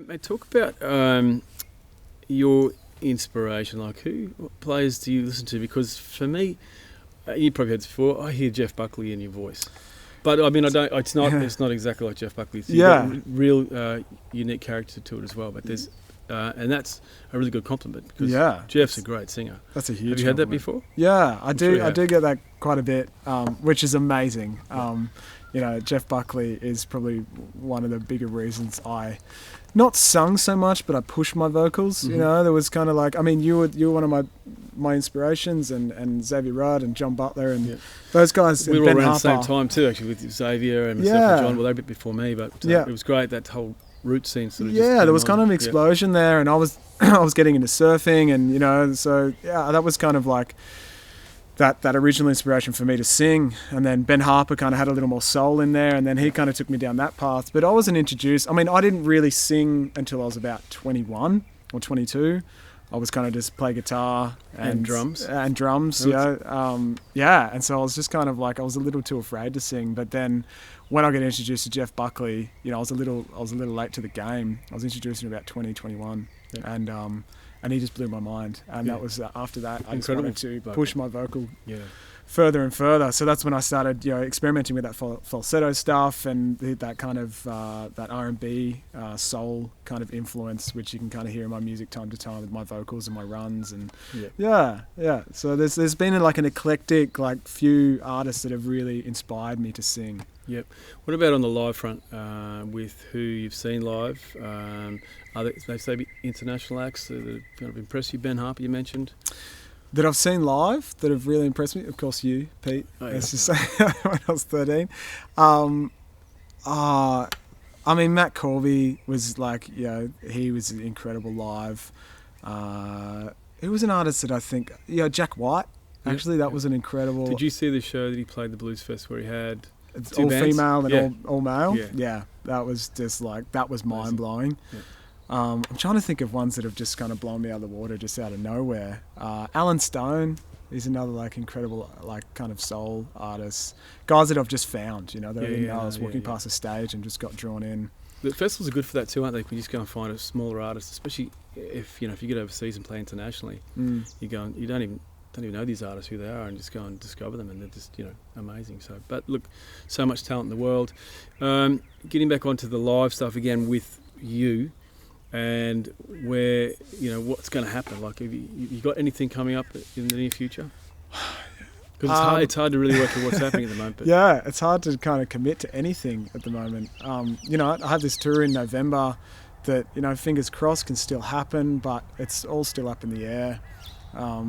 Mate, talk about your inspiration. Like, what players do you listen to? Because for me, you probably heard this before, I hear Jeff Buckley in your voice. But I mean, I don't. It's not exactly like Jeff Buckley. So you've got real unique character to it as well. But there's, and that's a really good compliment because Jeff's a great singer. That's a huge. Have you had that before? Yeah, I do. I do get that quite a bit, which is amazing. Jeff Buckley is probably one of the bigger reasons I not sung so much, but I pushed my vocals. Mm-hmm. There was kind of like, I mean, you were one of my inspirations, and Xavier Rudd and John Butler and those guys. We were Ben all around Harper. the same time too, actually, with Xavier and myself and John. Well, they were a bit before me, but it was great, that whole root scene sort of there was kind of an explosion there, and I was getting into surfing, and so that was kind of like that original inspiration for me to sing. And then Ben Harper kind of had a little more soul in there, and then he kind of took me down that path. But I wasn't introduced. I mean, I didn't really sing until I was about 21 or 22. I was kind of just play guitar and drums. And so I was just kind of like, I was a little too afraid to sing. But then when I got introduced to Jeff Buckley, I was a little late to the game. I was introduced in about 2021, and he just blew my mind. And that was after that, I just wanted to push my vocal further and further. So that's when I started, experimenting with that falsetto stuff and that kind of that R&B soul kind of influence, which you can kind of hear in my music time to time with my vocals and my runs. And so there's been like an eclectic few artists that have really inspired me to sing. Yep. What about on the live front with who you've seen live? Are they international acts that have kind of impressed you? Ben Harper, you mentioned. That I've seen live that have really impressed me. Of course, you, Pete. Let's just say when I was 13. I mean, Matt Corby was he was incredible live. He was an artist that I think, Jack White. Actually, that was an incredible. Did you see the show that he played the Blues Fest where he had all bands? Female and all male? Yeah, that was just that was mind blowing. Yeah. I'm trying to think of ones that have just kind of blown me out of the water, just out of nowhere. Alan Stone is another incredible kind of soul artist. Guys that I've just found, I was walking past a stage and just got drawn in. The festivals are good for that too, aren't they? You just go and find a smaller artist, especially if you get overseas and play internationally. You go and you don't even know these artists who they are, and just go and discover them, and they're just amazing. So, but look, so much talent in the world. Getting back onto the live stuff again with you. And where, what's going to happen? Like, have you got anything coming up in the near future? Because it's hard to really work out what's happening at the moment. But it's hard to kind of commit to anything at the moment. I have this tour in November that, fingers crossed can still happen, but it's all still up in the air. I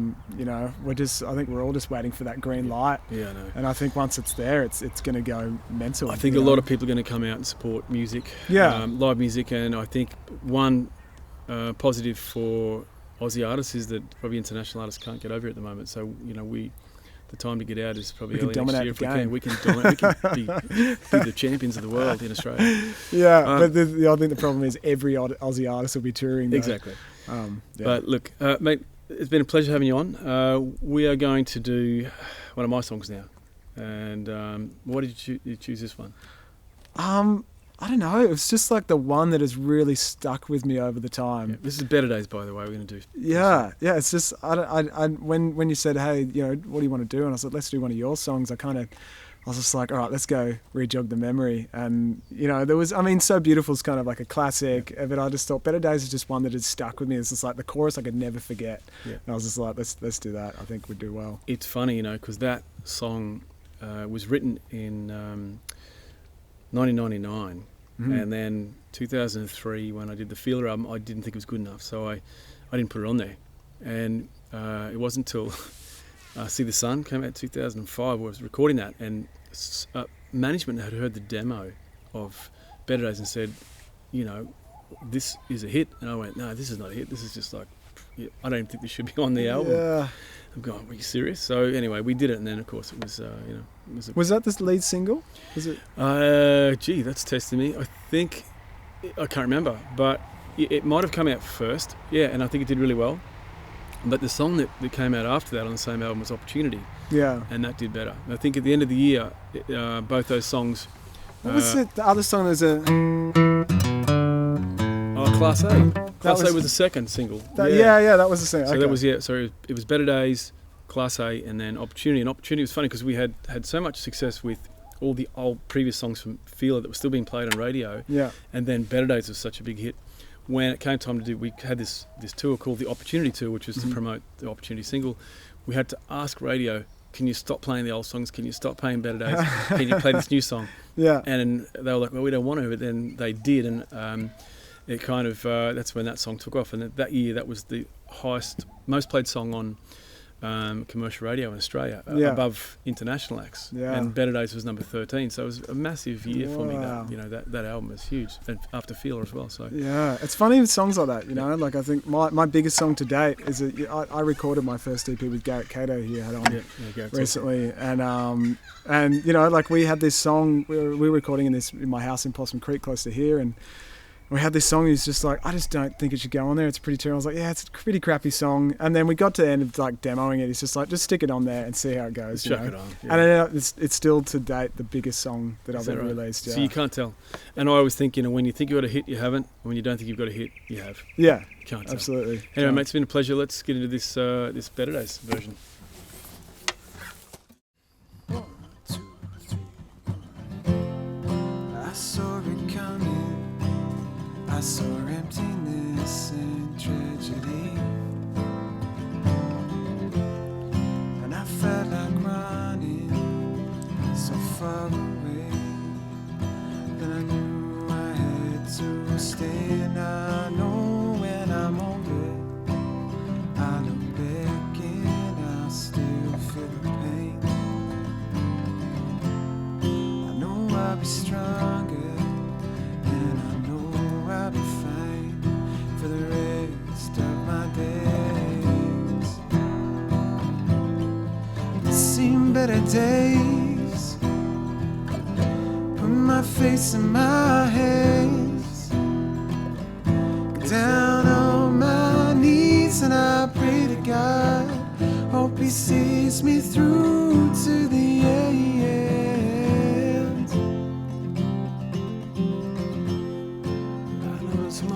think we're all just waiting for that green light. Yeah, I know. And I think once it's there, it's going to go mental. I think a lot of people are going to come out and support music, live music, and I think one positive for Aussie artists is that probably international artists can't get over it at the moment. So the time to get out is probably early next year if we can. We can dominate. We can be the champions of the world in Australia. But I think the problem is every Aussie artist will be touring. Though. Exactly. But look, mate. It's been a pleasure having you on. We are going to do one of my songs now. And why did you choose this one? I don't know. It was just the one that has really stuck with me over the time. Yeah, this is Better Days, by the way. We're going to do. Yeah. It's just when you said, hey, what do you want to do? And I said, let's do one of your songs. I was just like, all right, let's go re-jog the memory. And, there was, So Beautiful is kind of like a classic, but I just thought Better Days is just one that has stuck with me. It's just the chorus I could never forget. Yeah. And I was just like, let's do that. I think we'd do well. It's funny, because that song was written in 1999. Mm-hmm. And then 2003, when I did the Feeler album, I didn't think it was good enough. So I didn't put it on there. And it wasn't until... See the Sun came out in 2005. I was recording that, and management had heard the demo of Better Days and said, this is a hit. And I went, no, this is not a hit. This is just I don't even think this should be on the album. Yeah. I'm going, are you serious? So anyway, we did it, and then of course it was, was that the lead single? Was it? That's testing me. I think I can't remember, but it might have come out first. Yeah, and I think it did really well. But the song that came out after that on the same album was Opportunity. Yeah. And that did better. I think at the end of the year, both those songs... What was it? The other song was I Class A. Class was- A was the second single. Yeah, that was the same. So that was So it was Better Days, Class A, and then Opportunity. And Opportunity was funny because we had so much success with all the old previous songs from Feeler that were still being played on radio. Yeah. And then Better Days was such a big hit. When it came time to do, we had this tour called the Opportunity Tour, which was to promote the Opportunity single. We had to ask radio, can you stop playing the old songs? Can you stop playing Better Days? Can you play this new song? Yeah. And they were like, well, we don't want to, but then they did, and it kind of that's when that song took off. And that year, that was the most played song on commercial radio in Australia, above international acts. Yeah. And Better Days was number 13, so it was a massive year for me. Wow. That album was huge, and after Feeler as well. So Yeah, it's funny with songs like that, you know. Like I think my biggest song to date is I recorded my first EP with Garrett Cato here had on recently, and you know, like we had this song we were recording in my house in Possum Creek close to here, and we had this song. He's just like, I just don't think it should go on there. It's pretty terrible. I was like, yeah, it's a pretty crappy song. And then we got to the end of like demoing it. He's just like, just stick it on there and see how it goes. Chuck it on. Yeah. And it ended up, it's still to date the biggest song that I've ever released. Yeah. So you can't tell. And I always think, you know, when you think you've got a hit, you haven't. And when you don't think you've got a hit, you have. Yeah, You can't tell. absolutely. Anyway, mate, it's been a pleasure. Let's get into this this Better Days version. 1, 2, 3. I saw it coming. I saw emptiness and tragedy, and I felt like running so far away. Then I knew I had to stay, and I know when I'm older, I look back and I still feel the pain. I know I'll be stronger, and I know I'll be fine for the rest of my days. There seem better days. Put my face in my hands, go down on my knees, and I pray to God, hope He sees me through to the end.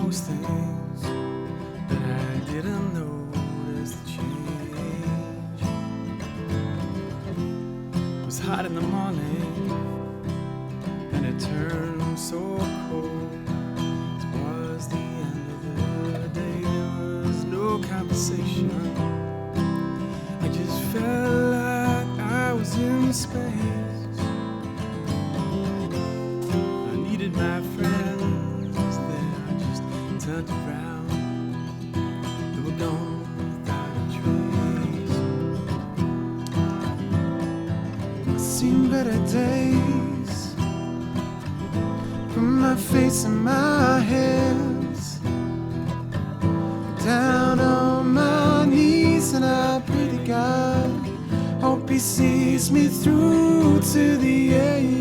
Most things, but I didn't notice the change. It was hot in the morning, and it turned so cold. It was the end of the day, there was no conversation. I just felt like I was in space. I needed my friends. Turned around, they were gone without a trace. I've seen better days. Put my face in my hands, down on my knees, and I pray to God, hope He sees me through to the end.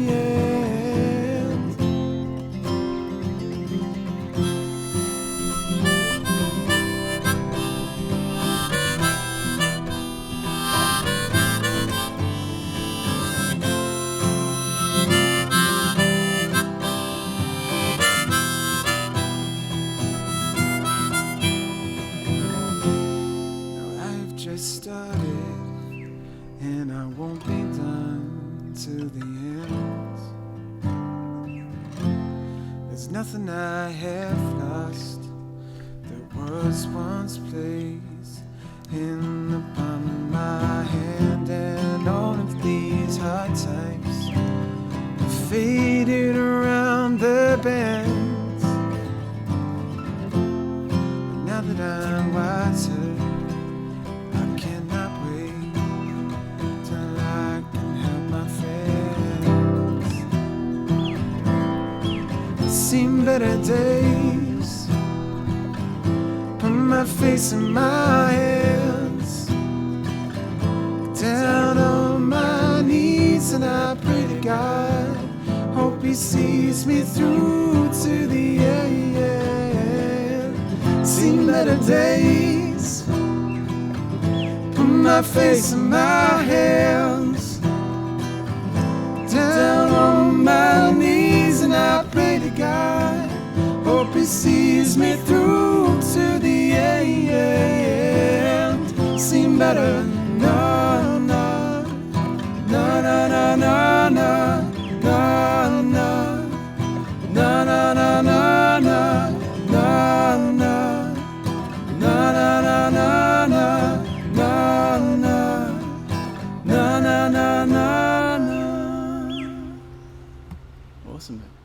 Started, and I won't be done till the end. There's nothing I have lost that was once placed in the palm of my hand, and all of these hard times have faded around the bends. But now that I'm wiser, seen better days. Put my face in my hands, down on my knees, and I pray to God, hope He sees me through to the end. Seen better days. Put my face in my hands, down on my knees, and I pray to God, hope He sees me through. better. No, no, no, no, no, no, no, no, no, no, no, no, no, no, no, no, no, no, no, no. Awesome, man.